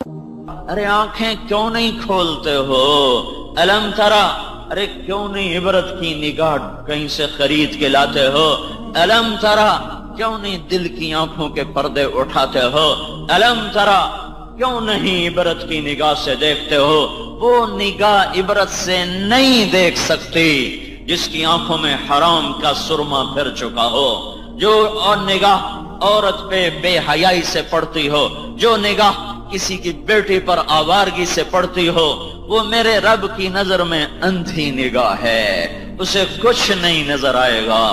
ارے آنکھیں کیوں نہیں کھولتے ہو؟ الم ترا، ارے کیوں نہیں عبرت کی نگاہ کہیں سے خرید کے لاتے ہو؟ الم ترا، کیوں نہیں دل کی آنکھوں کے پردے اٹھاتے ہو؟ الم ترا، کیوں نہیں عبرت کی نگاہ سے دیکھتے ہو؟ وہ نگاہ عبرت سے نہیں دیکھ سکتی جس کی آنکھوں میں حرام کا سرما پھر چکا ہو، جو اور نگاہ عورت پہ بے حیائی سے پڑتی ہو، جو نگاہ کسی کی بیٹی پر آوارگی سے پڑتی ہو، وہ میرے رب کی نظر میں اندھی نگاہ ہے، اسے کچھ نہیں نظر آئے گا،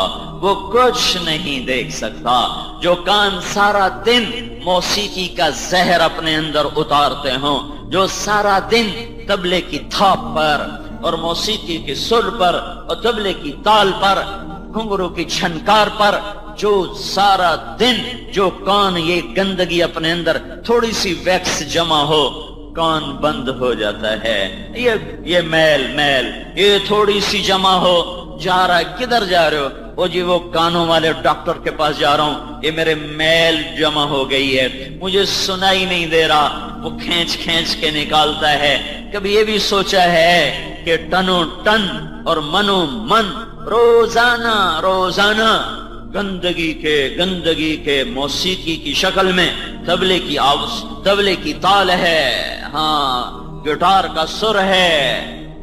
وہ کچھ نہیں دیکھ سکتا۔ جو کان سارا دن موسیقی کا زہر اپنے اندر اتارتے ہوں، جو سارا دن طبلے کی تھاپ پر اور موسیقی کی سر پر اور طبلے کی تال پر، گھنگرو کی چھنکار پر، جو سارا دن جو کان یہ گندگی اپنے اندر تھوڑی سی ویکس جمع ہو، کان بند ہو جاتا ہے، یہ میل یہ تھوڑی سی جمع ہو، جا رہا ہے، کدھر جا رہے ہو؟ وہ جی وہ کانوں والے ڈاکٹر کے پاس جا رہا ہوں، یہ میرے میل جمع ہو گئی ہے، مجھے سنائی نہیں دے رہا، وہ کھینچ کے نکالتا ہے۔ کبھی یہ بھی سوچا ہے کہ ٹنو ٹن اور منو من روزانہ گندگی کے موسیقی کی شکل میں طبلے کی آواز، طبلے کی تال ہے، ہاں گٹار کا سر ہے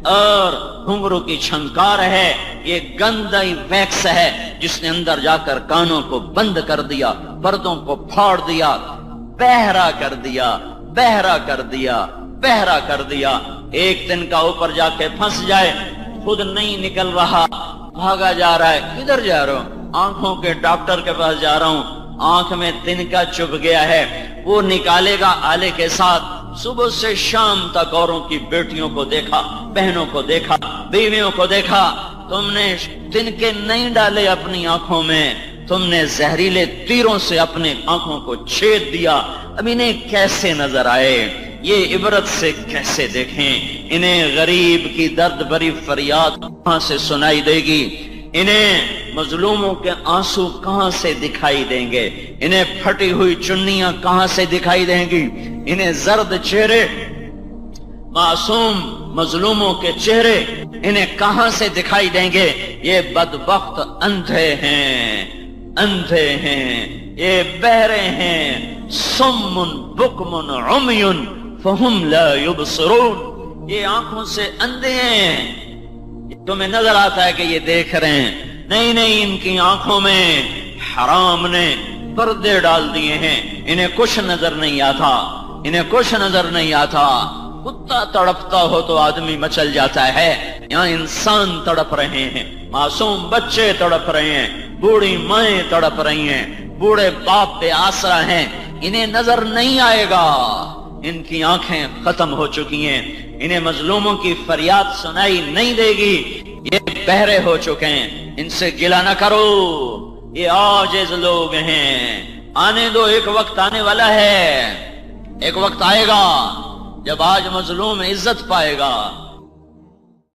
اور گھنگرو کی چھنکار ہے، یہ گندی ویکس ہے جس نے اندر جا کر کانوں کو بند کر دیا، پردوں کو پھاڑ دیا، بہرا کر دیا۔ ایک دن کا اوپر جا کے پھنس جائے، خود نہیں نکل رہا، بھاگا جا رہا ہے، کدھر جا رہا ہوں؟ آنکھوں کے ڈاکٹر کے پاس جا رہا ہوں، آنکھ میں تن کا چبھ گیا ہے، وہ نکالے گا آلے کے ساتھ۔ صبح سے شام تک اوروں کی بیٹیوں کو دیکھا، بہنوں کو دیکھا، بیویوں کو دیکھا، تم نے تن کے نہیں ڈالے اپنی آنکھوں میں، تم نے زہریلے تیروں سے اپنے آنکھوں کو چھید دیا، اب انہیں کیسے نظر آئے؟ یہ عبرت سے کیسے دیکھیں؟ انہیں غریب کی درد بھری فریاد کہاں سے سنائی دے گی؟ انہیں مظلوموں کے آنسو کہاں سے دکھائی دیں گے؟ انہیں پھٹی ہوئی چنیاں کہاں سے دکھائی دیں گی؟ انہیں زرد چہرے معصوم مظلوموں کے چہرے انہیں کہاں سے دکھائی دیں گے؟ یہ بدبخت اندھے ہیں، یہ بہرے ہیں، صم بکم عمی فہم لا یبصرون، یہ آنکھوں سے اندھے ہیں، تمہیں نظر آتا ہے کہ یہ دیکھ رہے ہیں، نہیں، ان کی آنکھوں میں حرام نے پردے ڈال دیے ہیں، انہیں کچھ نظر نہیں آتا، کتا تڑپتا ہو تو آدمی مچل جاتا ہے، یہاں انسان تڑپ رہے ہیں، معصوم بچے تڑپ رہے ہیں، بوڑھی مائیں تڑپ رہی ہیں، بوڑھے باپ بے آسرا ہیں، انہیں نظر نہیں آئے گا، ان کی آنکھیں ختم ہو چکی ہیں، انہیں مظلوموں کی فریاد سنائی نہیں دے گی، یہ بہرے ہو چکے ہیں، ان سے گلہ نہ کرو، یہ عاجز لوگ ہیں، آنے دو، ایک وقت آنے والا ہے، ایک وقت آئے گا جب آج مظلوم عزت پائے گا،